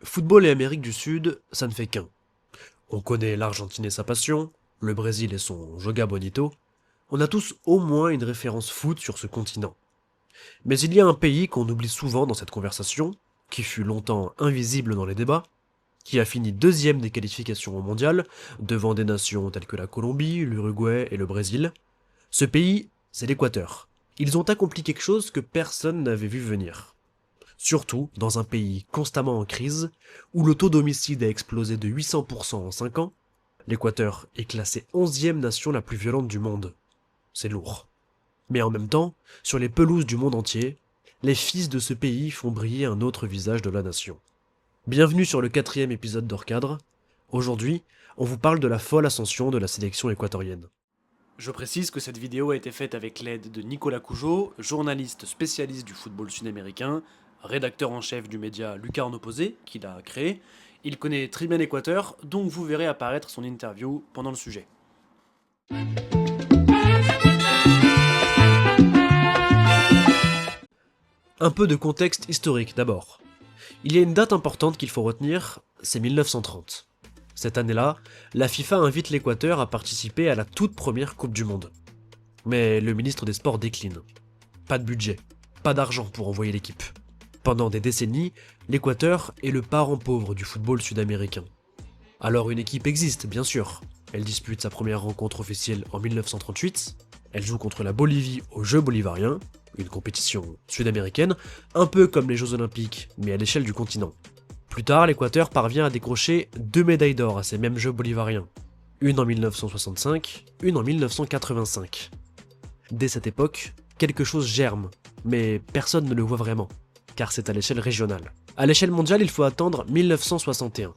Football et Amérique du Sud, ça ne fait qu'un. On connaît l'Argentine et sa passion, le Brésil et son Joga Bonito. On a tous au moins une référence foot sur ce continent. Mais il y a un pays qu'on oublie souvent dans cette conversation, qui fut longtemps invisible dans les débats, qui a fini deuxième des qualifications au mondial, devant des nations telles que la Colombie, l'Uruguay et le Brésil. Ce pays, c'est l'Équateur. Ils ont accompli quelque chose que personne n'avait vu venir. Surtout dans un pays constamment en crise, où le taux d'homicide a explosé de 800% en 5 ans, l'Équateur est classé 11e nation la plus violente du monde. C'est lourd. Mais en même temps, sur les pelouses du monde entier, les fils de ce pays font briller un autre visage de la nation. Bienvenue sur le 4e épisode d'Hors-Cadre. Aujourd'hui, on vous parle de la folle ascension de la sélection équatorienne. Je précise que cette vidéo a été faite avec l'aide de Nicolas Cougeot, journaliste spécialiste du football sud-américain, rédacteur en chef du média Lucarne Opposé, qu'il a créé. Il connaît très bien l'Équateur, donc vous verrez apparaître son interview pendant le sujet. Un peu de contexte historique d'abord. Il y a une date importante qu'il faut retenir, c'est 1930. Cette année-là, la FIFA invite l'Équateur à participer à la toute première Coupe du Monde. Mais le ministre des Sports décline. Pas de budget, pas d'argent pour envoyer l'équipe. Pendant des décennies, l'Équateur est le parent pauvre du football sud-américain. Alors une équipe existe, bien sûr. Elle dispute sa première rencontre officielle en 1938. Elle joue contre la Bolivie aux Jeux bolivariens, une compétition sud-américaine, un peu comme les Jeux Olympiques, mais à l'échelle du continent. Plus tard, l'Équateur parvient à décrocher 2 médailles d'or à ces mêmes Jeux bolivariens. Une en 1965, une en 1985. Dès cette époque, quelque chose germe, mais personne ne le voit vraiment, car c'est à l'échelle régionale. À l'échelle mondiale, il faut attendre 1961.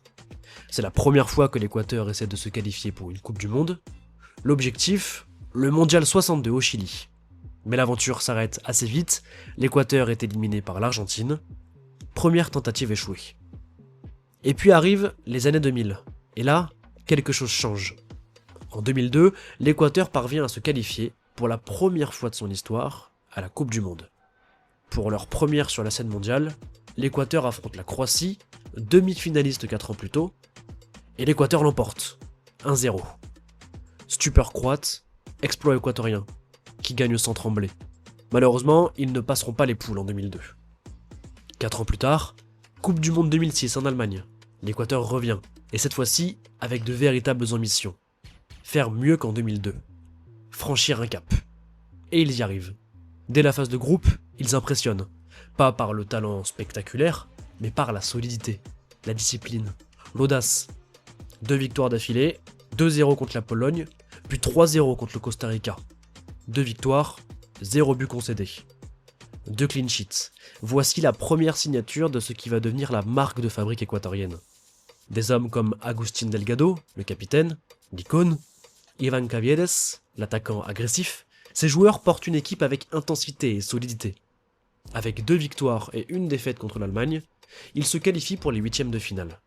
C'est la première fois que l'Équateur essaie de se qualifier pour une Coupe du Monde. L'objectif, le Mondial 62 au Chili. Mais l'aventure s'arrête assez vite, l'Équateur est éliminé par l'Argentine. Première tentative échouée. Et puis arrivent les années 2000. Et là, quelque chose change. En 2002, l'Équateur parvient à se qualifier, pour la première fois de son histoire, à la Coupe du Monde. Pour leur première sur la scène mondiale, l'Équateur affronte la Croatie, demi-finaliste 4 ans plus tôt, et l'Équateur l'emporte, 1-0. Stupeur croate, exploit équatorien, qui gagne sans trembler. Malheureusement, ils ne passeront pas les poules en 2002. 4 ans plus tard, Coupe du Monde 2006 en Allemagne. L'Équateur revient, et cette fois-ci avec de véritables ambitions. Faire mieux qu'en 2002. Franchir un cap. Et ils y arrivent. Dès la phase de groupe, ils impressionnent. Pas par le talent spectaculaire, mais par la solidité, la discipline, l'audace. 2 victoires d'affilée, 2-0 contre la Pologne, puis 3-0 contre le Costa Rica. 2 victoires, 0 but concédé. 2 clean sheets. Voici la première signature de ce qui va devenir la marque de fabrique équatorienne. Des hommes comme Agustín Delgado, le capitaine, l'icône, Iván Caviedes, l'attaquant agressif, ces joueurs portent une équipe avec intensité et solidité. Avec 2 victoires et 1 défaite contre l'Allemagne, ils se qualifient pour les 8e de finale.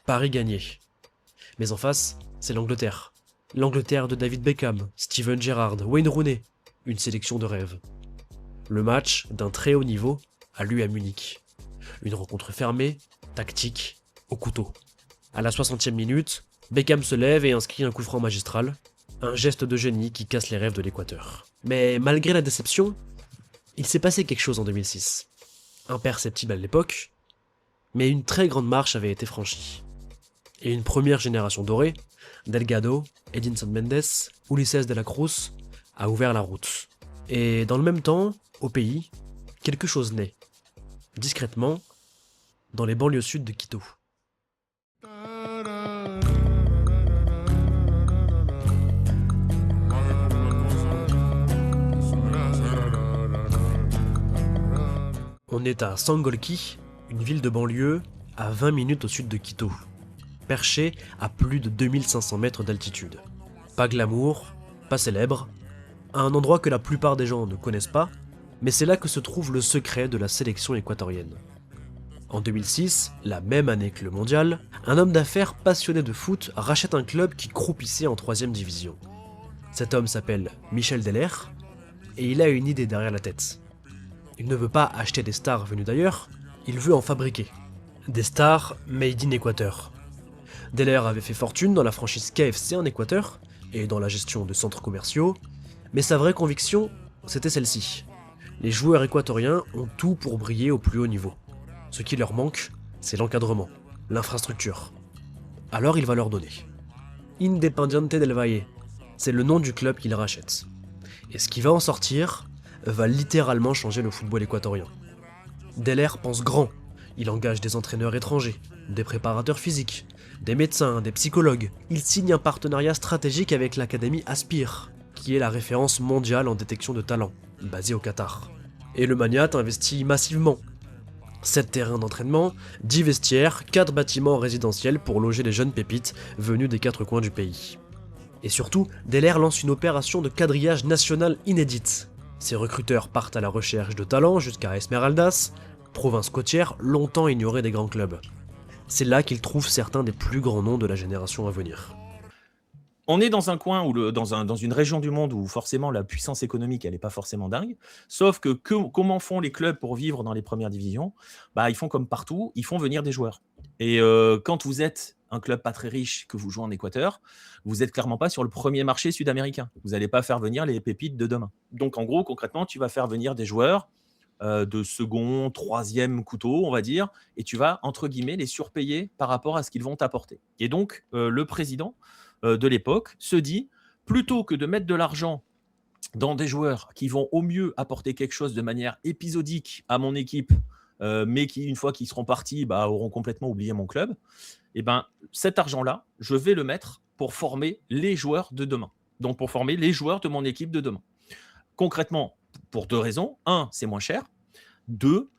Pari gagné. Mais en face, c'est l'Angleterre. L'Angleterre de David Beckham, Steven Gerrard, Wayne Rooney, une sélection de rêve. Le match, d'un très haut niveau, a lieu à Munich. Une rencontre fermée, tactique, au couteau. À la 60e minute, Beckham se lève et inscrit un coup franc magistral, un geste de génie qui casse les rêves de l'Équateur. Mais malgré la déception, il s'est passé quelque chose en 2006. Imperceptible à l'époque, mais une très grande marche avait été franchie. Et une première génération dorée, Delgado, Edinson Mendes, Ulises de la Cruz, a ouvert la route. Et dans le même temps, au pays, quelque chose naît. Discrètement, dans les banlieues sud de Quito. On est à Sangolquí, une ville de banlieue à 20 minutes au sud de Quito, perchée à plus de 2500 mètres d'altitude. Pas glamour, pas célèbre, un endroit que la plupart des gens ne connaissent pas, mais c'est là que se trouve le secret de la sélection équatorienne. En 2006, la même année que le mondial, un homme d'affaires passionné de foot rachète un club qui croupissait en 3e division. Cet homme s'appelle Michel Deler, et il a une idée derrière la tête. Il ne veut pas acheter des stars venues d'ailleurs, il veut en fabriquer. Des stars made in Équateur. Deller avait fait fortune dans la franchise KFC en Équateur et dans la gestion de centres commerciaux, mais sa vraie conviction, c'était celle-ci. Les joueurs équatoriens ont tout pour briller au plus haut niveau. Ce qui leur manque, c'est l'encadrement, l'infrastructure. Alors il va leur donner. Independiente del Valle, c'est le nom du club qu'il rachète. Et ce qui va en sortir va littéralement changer le football équatorien. Deller pense grand. Il engage des entraîneurs étrangers, des préparateurs physiques, des médecins, des psychologues. Il signe un partenariat stratégique avec l'académie Aspire, qui est la référence mondiale en détection de talent, basée au Qatar. Et le magnate investit massivement. 7 terrains d'entraînement, 10 vestiaires, 4 bâtiments résidentiels pour loger les jeunes pépites venus des 4 coins du pays. Et surtout, Deller lance une opération de quadrillage national inédite. Ses recruteurs partent à la recherche de talents jusqu'à Esmeraldas, province côtière longtemps ignorée des grands clubs. C'est là qu'il trouve certains des plus grands noms de la génération à venir. On est dans un coin, dans une région du monde où forcément la puissance économique, elle n'est pas forcément dingue. Sauf que comment font les clubs pour vivre dans les premières divisions? Ils font comme partout, ils font venir des joueurs. Et quand vous êtes un club pas très riche, que vous jouez en Équateur, vous n'êtes clairement pas sur le premier marché sud-américain. Vous n'allez pas faire venir les pépites de demain. Donc en gros, concrètement, tu vas faire venir des joueurs de second, troisième couteau, on va dire, et tu vas, entre guillemets, les surpayer par rapport à ce qu'ils vont t'apporter. Et donc, le président de l'époque se dit, plutôt que de mettre de l'argent dans des joueurs qui vont au mieux apporter quelque chose de manière épisodique à mon équipe, mais qui, une fois qu'ils seront partis, auront complètement oublié mon club, et cet argent-là, je vais le mettre pour former les joueurs de demain. Donc, pour former les joueurs de mon équipe de demain. Concrètement, pour 2 raisons. 1, c'est moins cher. 2,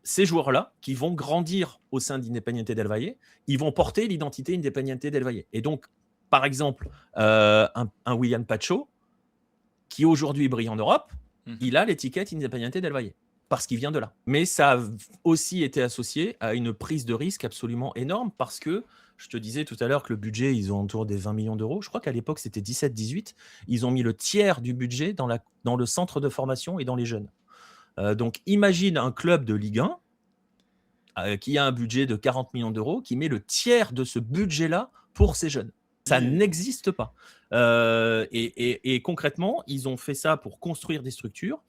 ces joueurs-là, qui vont grandir au sein d'Independiente del Valle, ils vont porter l'identité Independiente del Valle. Et donc, par exemple, un William Pacho, qui aujourd'hui brille en Europe, il a l'étiquette Independiente del Valle, parce qu'il vient de là. Mais ça a aussi été associé à une prise de risque absolument énorme, parce que, je te disais tout à l'heure que le budget, ils ont autour des 20 millions d'euros. Je crois qu'à l'époque, c'était 17-18. Ils ont mis le tiers du budget dans le centre de formation et dans les jeunes. Donc, imagine un club de Ligue 1 qui a un budget de 40 millions d'euros, qui met le tiers de ce budget-là pour ces jeunes. Ça n'existe pas. Et concrètement, ils ont fait ça pour construire des structures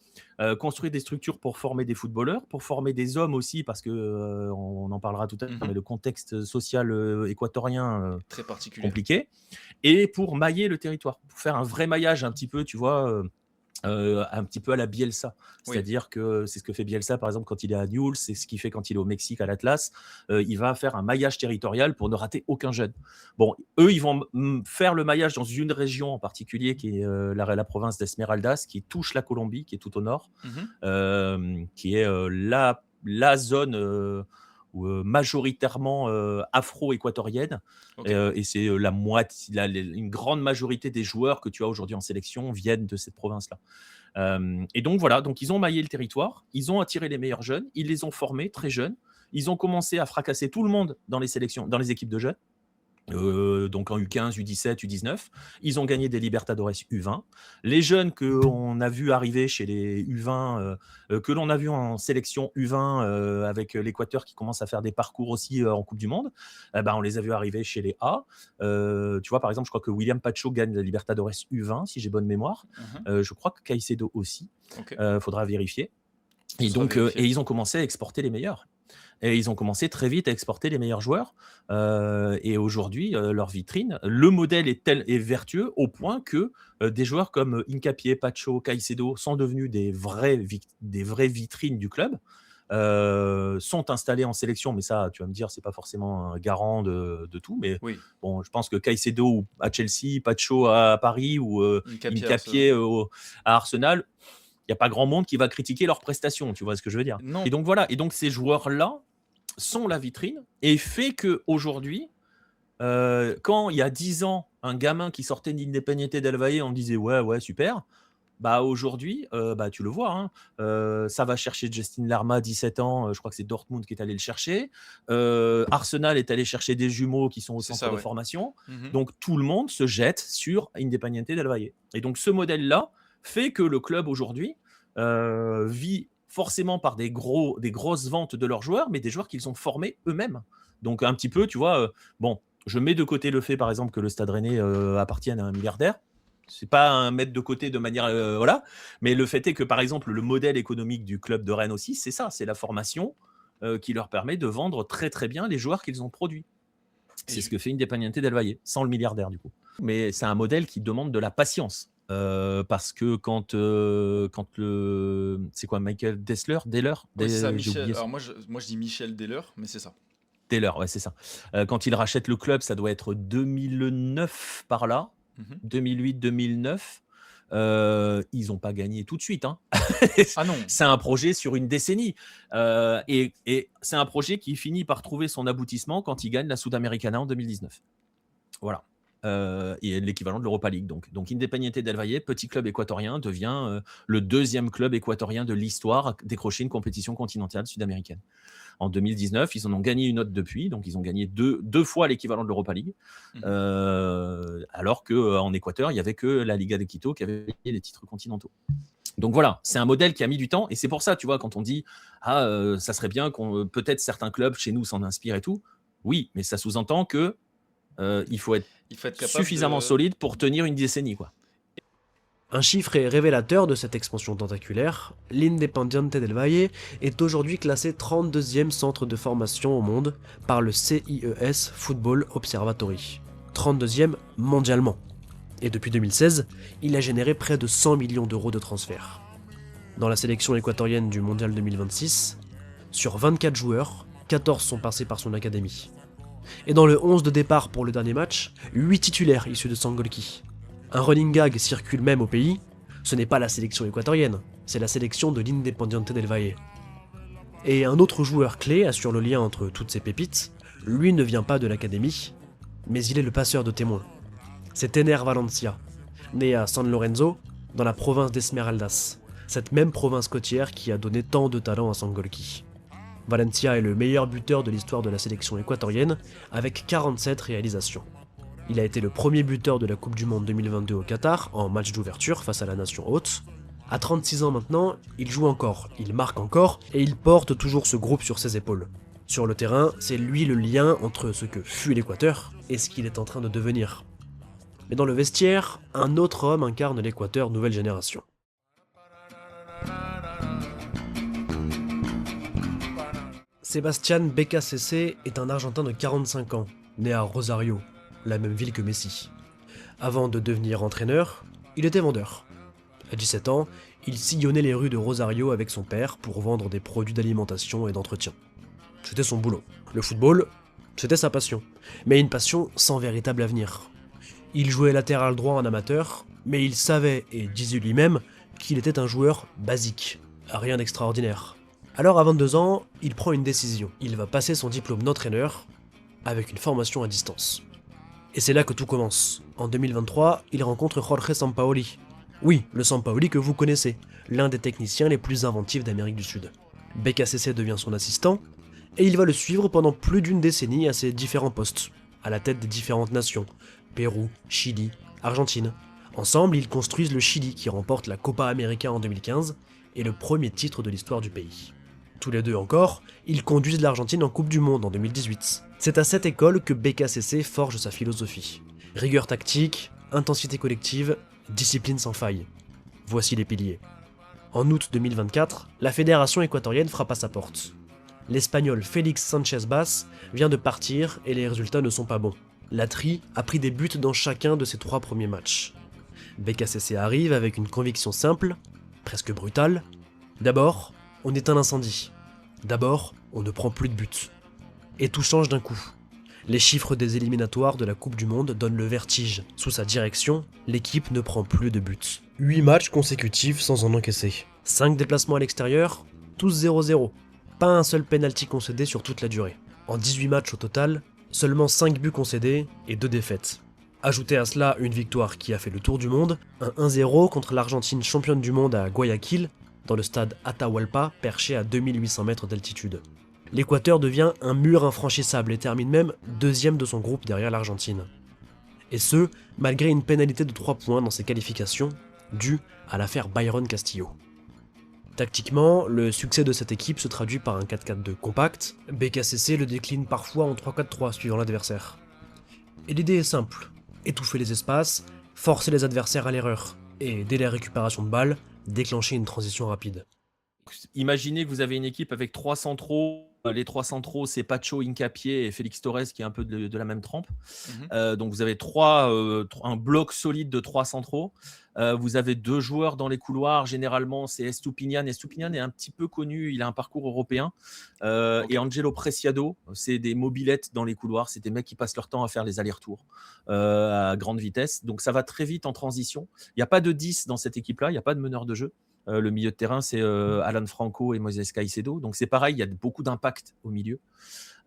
pour former des footballeurs, pour former des hommes aussi, parce que on en parlera tout à l'heure, mais le contexte social équatorien très particulier, compliqué, et pour mailler le territoire, pour faire un vrai maillage un petit peu, tu vois. Un petit peu à la Bielsa. C'est-à-dire que c'est ce que fait Bielsa, par exemple, quand il est à Newell's, c'est ce qu'il fait quand il est au Mexique, à l'Atlas. Il va faire un maillage territorial pour ne rater aucun jeune. Bon, eux, ils vont faire le maillage dans une région en particulier, qui est la province d'Esmeraldas, qui touche la Colombie, qui est tout au nord, qui est la zone majoritairement afro-équatorienne. Et c'est une grande majorité des joueurs que tu as aujourd'hui en sélection viennent de cette province-là. Et donc voilà, donc ils ont maillé le territoire, ils ont attiré les meilleurs jeunes, ils les ont formés très jeunes, ils ont commencé à fracasser tout le monde dans les sélections, dans les équipes de jeunes. Donc en U15, U17, U19, ils ont gagné des Libertadores U20. Les jeunes qu'on a vu arriver chez les U20, que l'on a vu en sélection U20 avec l'Équateur qui commence à faire des parcours aussi en Coupe du Monde, on les a vus arriver chez les A. Tu vois, par exemple, je crois que William Pacho gagne la Libertadores U20, si j'ai bonne mémoire. Je crois que Caicedo aussi. Faudra vérifier. Et donc, et ils ont commencé à exporter les meilleurs. Et ils ont commencé très vite à exporter les meilleurs joueurs. Et aujourd'hui, leur vitrine, le modèle est vertueux au point que des joueurs comme Hincapié, Pacho, Caicedo sont devenus des vraies vitrines du club. Sont installés en sélection, mais ça, tu vas me dire, c'est pas forcément un garant de tout. Mais bon, je pense que Caicedo à Chelsea, Pacho à Paris ou Hincapié à Arsenal, il n'y a pas grand monde qui va critiquer leurs prestations, tu vois ce que je veux dire. Non. Et donc voilà, et donc ces joueurs-là sont la vitrine et fait qu'aujourd'hui, quand il y a 10 ans, un gamin qui sortait d'Independiente del Valle, on disait ouais, super. Aujourd'hui, tu le vois, ça va chercher Justin Larma, 17 ans, je crois que c'est Dortmund qui est allé le chercher. Arsenal est allé chercher des jumeaux qui sont au centre de formation. Donc tout le monde se jette sur Independiente del Valle. Et donc ce modèle-là fait que le club aujourd'hui vit forcément par des grosses ventes de leurs joueurs, mais des joueurs qu'ils ont formés eux-mêmes. Donc un petit peu, tu vois, bon, je mets de côté le fait, par exemple, que le Stade Rennais appartienne à un milliardaire. C'est pas un mettre de côté de manière voilà, mais le fait est que, par exemple, le modèle économique du club de Rennes aussi, c'est ça, c'est la formation qui leur permet de vendre très très bien les joueurs qu'ils ont produits. C'est ce que fait Independiente del Valle, sans le milliardaire du coup. Mais c'est un modèle qui demande de la patience. Parce que quand le. C'est quoi, Michael Dessler Deller Ouais, c'est ça, J'ai Michel. oublié. Alors moi je dis Michel Deller, mais c'est ça. Deller, ouais, c'est ça. Quand il rachète le club, ça doit être 2009 par là. 2008-2009. Ils n'ont pas gagné tout de suite. Hein. Ah non. C'est un projet sur une décennie. Et c'est un projet qui finit par trouver son aboutissement quand il gagne la Sudamericana en 2019. Voilà. Et l'équivalent de l'Europa League. Donc Independiente del Valle, petit club équatorien, devient le deuxième club équatorien de l'histoire à décrocher une compétition continentale sud-américaine. En 2019, ils en ont gagné une autre depuis, donc ils ont gagné deux fois l'équivalent de l'Europa League, alors qu'en Équateur, il n'y avait que la Liga de Quito qui avait gagné les titres continentaux. Donc voilà, c'est un modèle qui a mis du temps, et c'est pour ça, tu vois, quand on dit « Ah, ça serait bien qu'on peut-être certains clubs chez nous s'en inspirent et tout », oui, mais ça sous-entend que il faut être suffisamment solide pour tenir une décennie, quoi. Un chiffre est révélateur de cette expansion tentaculaire, l'Independiente del Valle est aujourd'hui classé 32e centre de formation au monde par le CIES Football Observatory. 32e mondialement. Et depuis 2016, il a généré près de 100 millions d'euros de transferts. Dans la sélection équatorienne du Mondial 2026, sur 24 joueurs, 14 sont passés par son académie. Et dans le 11 de départ pour le dernier match, 8 titulaires issus de Sangolquí. Un running gag circule même au pays, ce n'est pas la sélection équatorienne, c'est la sélection de l'Independiente del Valle. Et un autre joueur clé assure le lien entre toutes ces pépites, lui ne vient pas de l'académie, mais il est le passeur de témoins. C'est Tener Valencia, né à San Lorenzo, dans la province d'Esmeraldas, cette même province côtière qui a donné tant de talent à Sangolquí. Valencia est le meilleur buteur de l'histoire de la sélection équatorienne, avec 47 réalisations. Il a été le premier buteur de la Coupe du Monde 2022 au Qatar, en match d'ouverture face à la nation hôte. À 36 ans maintenant, il joue encore, il marque encore, et il porte toujours ce groupe sur ses épaules. Sur le terrain, c'est lui le lien entre ce que fut l'Équateur et ce qu'il est en train de devenir. Mais dans le vestiaire, un autre homme incarne l'Équateur nouvelle génération. Sebastián Beccacece est un Argentin de 45 ans, né à Rosario, la même ville que Messi. Avant de devenir entraîneur, il était vendeur. À 17 ans, il sillonnait les rues de Rosario avec son père pour vendre des produits d'alimentation et d'entretien. C'était son boulot. Le football, c'était sa passion, mais une passion sans véritable avenir. Il jouait latéral droit en amateur, mais il savait, et disait lui-même, qu'il était un joueur basique, rien d'extraordinaire. Alors à 22 ans, il prend une décision. Il va passer son diplôme d'entraîneur avec une formation à distance. Et c'est là que tout commence. En 2023, il rencontre Jorge Sampaoli. Oui, le Sampaoli que vous connaissez, l'un des techniciens les plus inventifs d'Amérique du Sud. Beccacece devient son assistant, et il va le suivre pendant plus d'une décennie à ses différents postes, à la tête des différentes nations, Pérou, Chili, Argentine. Ensemble, ils construisent le Chili qui remporte la Copa América en 2015 et le premier titre de l'histoire du pays. Tous les deux encore, ils conduisent l'Argentine en Coupe du Monde en 2018. C'est à cette école que Beccacece forge sa philosophie. Rigueur tactique, intensité collective, discipline sans faille. Voici les piliers. En août 2024, la fédération équatorienne frappe à sa porte. L'Espagnol Félix Sánchez Bas vient de partir et les résultats ne sont pas bons. La Tri a pris des buts dans chacun de ses 3 premiers matchs. Beccacece arrive avec une conviction simple, presque brutale. D'abord, on éteint l'incendie. D'abord, on ne prend plus de buts. Et tout change d'un coup. Les chiffres des éliminatoires de la Coupe du Monde donnent le vertige. Sous sa direction, l'équipe ne prend plus de buts. 8 matchs consécutifs sans en encaisser. 5 déplacements à l'extérieur, tous 0-0. Pas un seul penalty concédé sur toute la durée. En 18 matchs au total, seulement 5 buts concédés et 2 défaites. Ajoutez à cela une victoire qui a fait le tour du monde, un 1-0 contre l'Argentine championne du monde à Guayaquil, dans le stade Atahualpa, perché à 2800 mètres d'altitude. L'Équateur devient un mur infranchissable et termine même 2e de son groupe derrière l'Argentine. Et ce, malgré une pénalité de 3 points dans ses qualifications, due à l'affaire Byron Castillo. Tactiquement, le succès de cette équipe se traduit par un 4-4-2 compact. BKCC le décline parfois en 3-4-3 suivant l'adversaire. Et l'idée est simple, étouffer les espaces, forcer les adversaires à l'erreur, et dès la récupération de balles, déclencher une transition rapide. Imaginez que vous avez une équipe avec 3 centraux. Les 3 centraux, c'est Pacho, Hincapié et Félix Torres qui est un peu de la même trempe. Donc vous avez un bloc solide de 3 centraux. Vous avez 2 joueurs dans les couloirs. Généralement, c'est Estupiñán. Estupiñán est un petit peu connu. Il a un parcours européen. Et Angelo Preciado, c'est des mobilettes dans les couloirs. C'est des mecs qui passent leur temps à faire les allers-retours à grande vitesse. Donc ça va très vite en transition. Il n'y a pas de 10 dans cette équipe-là. Il n'y a pas de meneur de jeu. Le milieu de terrain, c'est Alan Franco et Moises Caicedo. Donc c'est pareil, il y a beaucoup d'impact au milieu.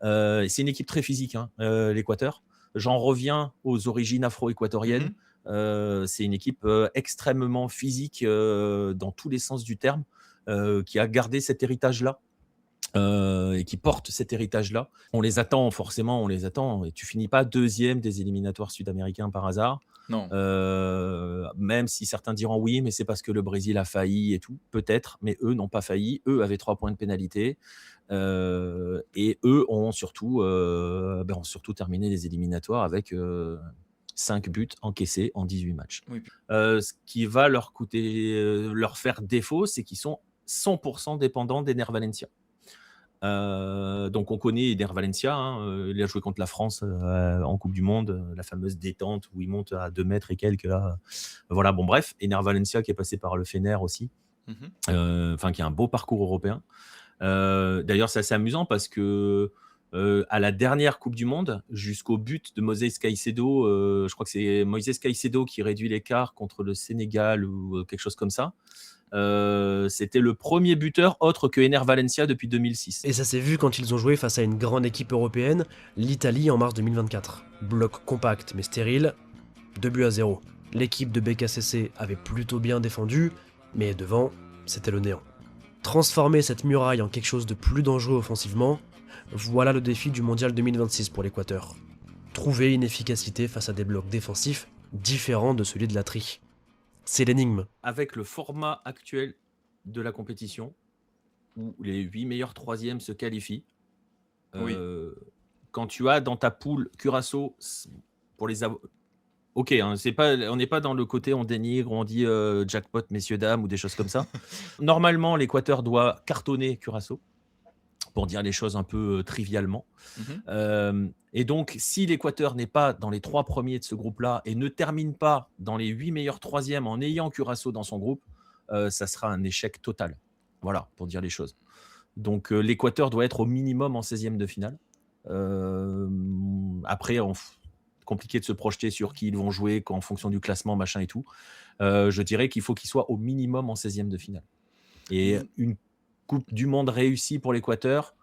C'est une équipe très physique, l'Équateur. J'en reviens aux origines afro-équatoriennes. C'est une équipe extrêmement physique dans tous les sens du terme, qui a gardé cet héritage-là. Et qui porte cet héritage-là. On les attend, forcément, on les attend. Et tu finis pas deuxième des éliminatoires sud-américains par hasard. Non. Même si certains diront oui, mais c'est parce que le Brésil a failli et tout, peut-être, mais eux n'ont pas failli. Eux avaient 3 points de pénalité et eux ont surtout terminé les éliminatoires avec 5 buts encaissés en 18 matchs. Oui. Ce qui va leur faire défaut, c'est qu'ils sont 100% dépendants d'Ener Valencia. Donc on connaît Eder Valencia, il a joué contre la France en Coupe du Monde, la fameuse détente où il monte à 2 mètres et quelques là. Voilà, bon bref, Eder Valencia qui est passé par le Fener aussi, qui a un beau parcours européen. D'ailleurs c'est assez amusant parce que à la dernière Coupe du Monde, jusqu'au but de Moises Caicedo, je crois que c'est Moises Caicedo qui réduit l'écart contre le Sénégal ou quelque chose comme ça. C'était le premier buteur autre que Ener Valencia depuis 2006. Et ça s'est vu quand ils ont joué face à une grande équipe européenne, l'Italie en mars 2024. Bloc compact mais stérile, 2-0. L'équipe de BKCC avait plutôt bien défendu, mais devant, c'était le néant. Transformer cette muraille en quelque chose de plus dangereux offensivement, voilà le défi du Mondial 2026 pour l'Équateur. Trouver une efficacité face à des blocs défensifs différents de celui de la tri. C'est l'énigme. Avec le format actuel de la compétition, où les 8 meilleurs troisièmes se qualifient, quand tu as dans ta poule Curaçao, pour les ok, on n'est pas dans le côté on dénigre, on dit jackpot messieurs dames ou des choses comme ça. Normalement, l'Équateur doit cartonner Curaçao, pour dire les choses un peu trivialement. Et donc, si l'Équateur n'est pas dans les 3 premiers de ce groupe-là et ne termine pas dans les 8 meilleurs troisièmes en ayant Curaçao dans son groupe, ça sera un échec total. Voilà, pour dire les choses. Donc, l'Équateur doit être au minimum en 16e de finale. Après, compliqué de se projeter sur qui ils vont jouer en fonction du classement, machin et tout. Je dirais qu'il faut qu'ils soient au minimum en 16e de finale. Et une Coupe du Monde réussie pour l'Équateur,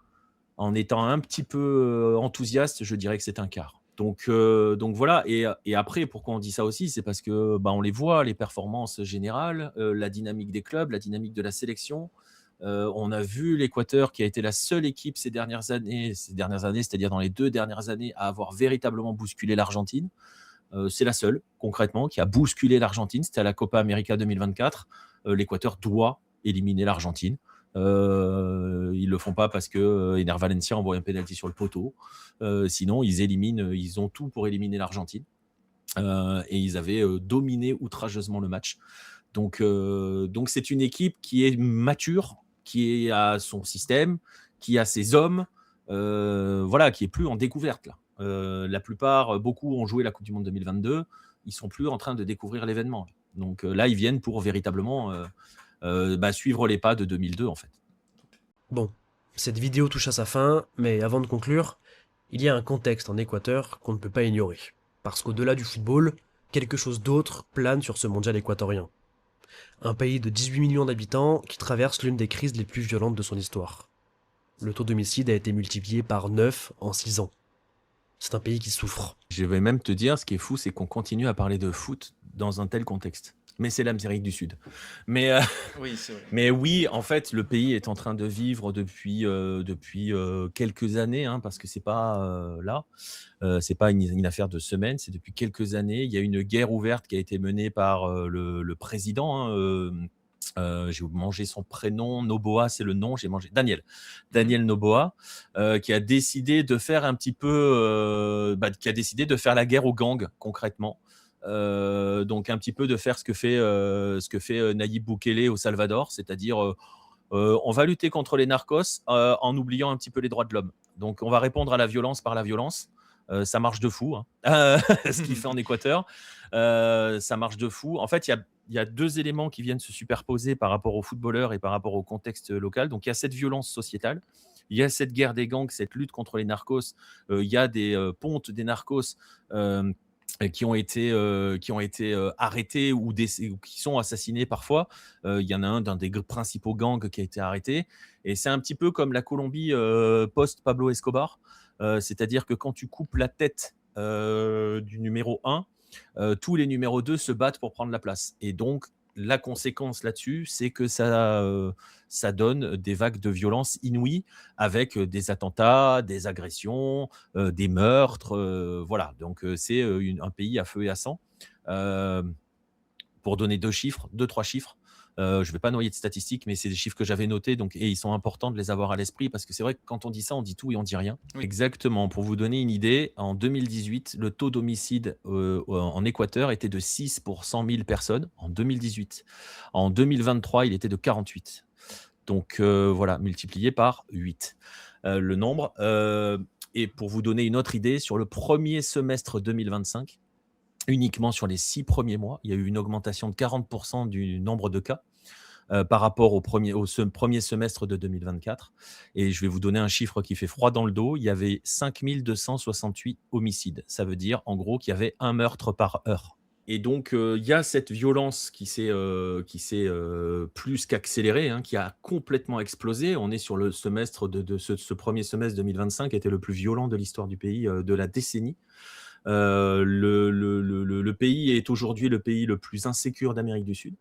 en étant un petit peu enthousiaste, je dirais que c'est un quart. Donc voilà. Et après, pourquoi on dit ça aussi, c'est parce que on les voit, les performances générales, la dynamique des clubs, la dynamique de la sélection. On a vu l'Équateur qui a été la seule équipe ces dernières années, c'est-à-dire dans les 2 dernières années, à avoir véritablement bousculé l'Argentine. C'est la seule, concrètement, qui a bousculé l'Argentine. C'était à la Copa América 2024. L'Équateur doit éliminer l'Argentine. Ils le font pas parce que Ener Valencia envoie un penalty sur le poteau. Sinon, ils ont tout pour éliminer l'Argentine. Et ils avaient dominé outrageusement le match. Donc c'est une équipe qui est mature, qui a son système, qui a ses hommes, qui est plus en découverte là. La plupart, beaucoup ont joué la Coupe du Monde 2022. Ils sont plus en train de découvrir l'événement. Donc là, ils viennent pour véritablement suivre les pas de 2002 en fait. Bon, cette vidéo touche à sa fin, mais avant de conclure, il y a un contexte en Équateur qu'on ne peut pas ignorer. Parce qu'au-delà du football, quelque chose d'autre plane sur ce mondial équatorien. Un pays de 18 millions d'habitants qui traverse l'une des crises les plus violentes de son histoire. Le taux d'homicide a été multiplié par 9 en 6 ans. C'est un pays qui souffre. Je vais même te dire, ce qui est fou, c'est qu'on continue à parler de foot dans un tel contexte. Mais c'est l'Amérique du Sud. Mais Oui, c'est vrai. mais oui, en fait, le pays est en train de vivre depuis quelques années, parce que c'est pas là, c'est pas une affaire de semaines, c'est depuis quelques années. Il y a une guerre ouverte qui a été menée par le président J'ai mangé son prénom, Noboa, c'est le nom, j'ai mangé Daniel Noboa, qui a décidé de faire un petit peu, qui a décidé de faire la guerre aux gangs concrètement. Donc un petit peu de faire ce que fait Nayib Bukele au Salvador, c'est-à-dire on va lutter contre les narcos en oubliant un petit peu les droits de l'homme. Donc on va répondre à la violence par la violence. Ça marche de fou, hein. Ce qu'il fait en Équateur. Ça marche de fou. En fait, il y a deux éléments qui viennent se superposer par rapport aux footballeurs et par rapport au contexte local. Donc, il y a cette violence sociétale, il y a cette guerre des gangs, cette lutte contre les narcos. Il y a des pontes des narcos euh, qui ont été arrêtés ou qui sont assassinés parfois. Il y en a un d'un des principaux gangs qui a été arrêté. Et c'est un petit peu comme la Colombie post-Pablo Escobar. C'est-à-dire que quand tu coupes la tête du numéro 1, tous les numéros 2 se battent pour prendre la place. Et donc, la conséquence là-dessus, c'est que ça donne des vagues de violence inouïes avec des attentats, des agressions, des meurtres. Voilà, donc c'est un pays à feu et à sang. Euh, pour donner deux, trois chiffres, je ne vais pas noyer de statistiques, mais c'est des chiffres que j'avais notés, et ils sont importants de les avoir à l'esprit, parce que c'est vrai que quand on dit ça, on dit tout et on dit rien. Oui. Exactement. Pour vous donner une idée, en 2018, le taux d'homicide en Équateur était de 6 pour 100 000 personnes en 2018. En 2023, il était de 48. Donc voilà, multiplié par 8 le nombre. Et pour vous donner une autre idée, sur le premier semestre 2025, uniquement sur les 6 premiers mois, il y a eu une augmentation de 40% du nombre de cas par rapport au premier semestre de 2024. Et je vais vous donner un chiffre qui fait froid dans le dos. Il y avait 5 268 homicides. Ça veut dire, en gros, qu'il y avait un meurtre par heure. Et donc, il y a cette violence qui s'est plus qu'accélérée, hein, qui a complètement explosé. On est sur le semestre de ce premier semestre 2025, qui était le plus violent de l'histoire du pays, de la décennie. Le pays est aujourd'hui le pays le plus insécure d'Amérique du Sud.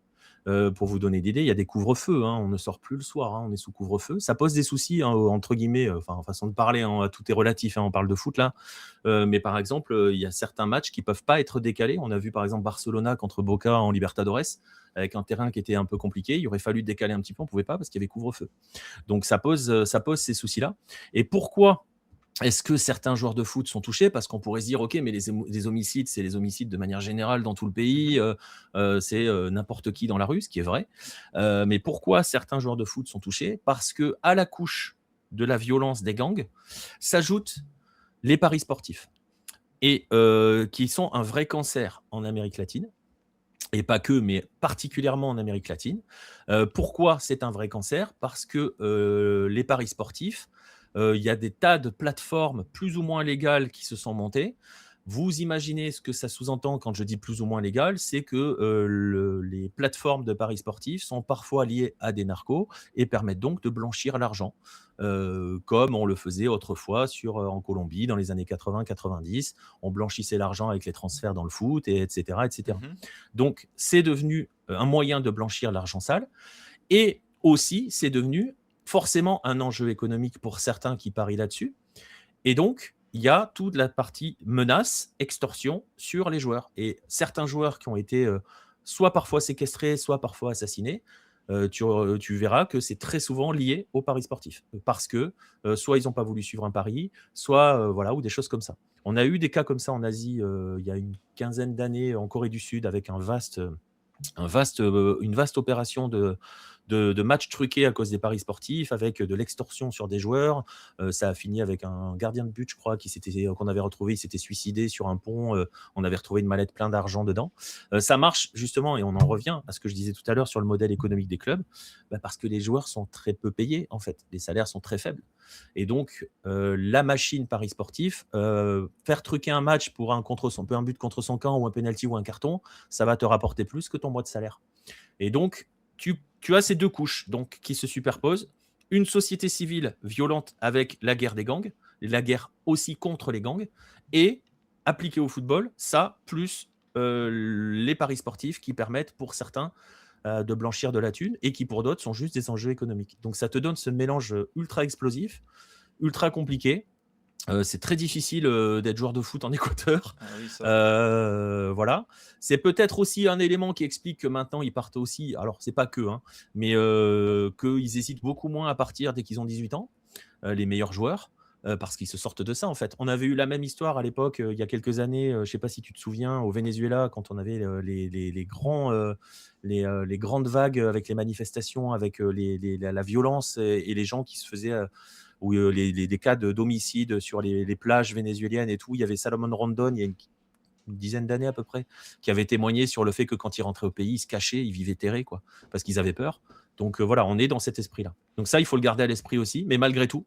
Pour vous donner d'idée, il y a des couvre-feux, hein, on ne sort plus le soir, hein, on est sous couvre-feu. Ça pose des soucis, hein, entre guillemets, en façon de parler, hein, tout est relatif, hein, on parle de foot là. Mais par exemple, il y a certains matchs qui ne peuvent pas être décalés. On a vu par exemple Barcelona contre Boca en Libertadores, avec un terrain qui était un peu compliqué. Il aurait fallu décaler un petit peu, on ne pouvait pas parce qu'il y avait couvre-feu. Donc ça pose ces soucis-là. Et pourquoi est-ce que certains joueurs de foot sont touchés? Parce qu'on pourrait se dire, ok, mais les homicides, c'est les homicides de manière générale dans tout le pays, c'est n'importe qui dans la rue, ce qui est vrai. Mais pourquoi certains joueurs de foot sont touchés? Parce que à la couche de la violence des gangs s'ajoutent les paris sportifs, et qui sont un vrai cancer en Amérique latine. Et pas que, mais particulièrement en Amérique latine. Pourquoi c'est un vrai cancer? Parce que les paris sportifs, il y a des tas de plateformes plus ou moins légales qui se sont montées. Vous imaginez ce que ça sous-entend quand je dis plus ou moins légal, c'est que les plateformes de paris sportifs sont parfois liées à des narcos et permettent donc de blanchir l'argent, comme on le faisait autrefois en Colombie dans les années 80-90. On blanchissait l'argent avec les transferts dans le foot, etc., etc. Mhm. Donc, c'est devenu un moyen de blanchir l'argent sale. Et aussi, c'est devenu forcément un enjeu économique pour certains qui parient là-dessus. Et donc, il y a toute la partie menace, extorsion sur les joueurs. Et certains joueurs qui ont été soit parfois séquestrés, soit parfois assassinés, tu verras que c'est très souvent lié au paris sportif. Parce que soit ils n'ont pas voulu suivre un pari, soit voilà, ou des choses comme ça. On a eu des cas comme ça en Asie il y a une quinzaine d'années en Corée du Sud, avec une vaste opération de matchs truqués à cause des paris sportifs, avec de l'extorsion sur des joueurs. Ça a fini avec un gardien de but, je crois, qu'on avait retrouvé, il s'était suicidé sur un pont. On avait retrouvé une mallette pleine d'argent dedans. Ça marche justement, et on en revient à ce que je disais tout à l'heure sur le modèle économique des clubs, parce que les joueurs sont très peu payés, en fait. Les salaires sont très faibles. Et donc, la machine paris sportif, faire truquer un match pour un but contre son camp, ou un penalty ou un carton, ça va te rapporter plus que ton mois de salaire. Et donc, tu as ces deux couches donc, qui se superposent. Une société civile violente avec la guerre des gangs, la guerre aussi contre les gangs, et appliquée au football, ça, plus les paris sportifs qui permettent pour certains de blanchir de la thune, et qui pour d'autres sont juste des enjeux économiques. Donc ça te donne ce mélange ultra explosif, ultra compliqué, C'est très difficile d'être joueur de foot en Équateur. Ah oui, ça. Voilà. C'est peut-être aussi un élément qui explique que maintenant ils partent aussi, alors c'est pas que, hein, mais qu'ils hésitent beaucoup moins à partir dès qu'ils ont 18 ans, les meilleurs joueurs, parce qu'ils se sortent de ça en fait. On avait eu la même histoire à l'époque, il y a quelques années, je sais pas si tu te souviens, au Venezuela, quand on avait les grandes vagues avec les manifestations, avec la violence et les gens qui se faisaient ou des cas d'homicide sur les plages vénézuéliennes et tout. Il y avait Salomon Rondon, il y a une dizaine d'années à peu près, qui avait témoigné sur le fait que quand ils rentraient au pays, ils se cachaient, ils vivaient terrés, quoi, parce qu'ils avaient peur. Donc voilà, on est dans cet esprit-là. Donc ça, il faut le garder à l'esprit aussi. Mais malgré tout,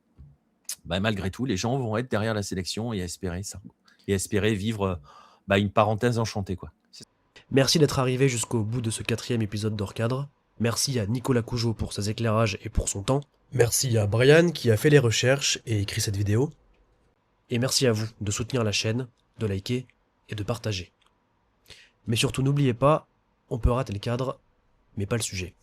les gens vont être derrière la sélection et espérer ça. Et espérer vivre une parenthèse enchantée, quoi. Merci d'être arrivé jusqu'au bout de ce 4e épisode d'Hors-Cadre. Merci à Nicolas Cougeot pour ses éclairages et pour son temps. Merci à Brian qui a fait les recherches et écrit cette vidéo. Et merci à vous de soutenir la chaîne, de liker et de partager. Mais surtout n'oubliez pas, on peut rater le cadre, mais pas le sujet.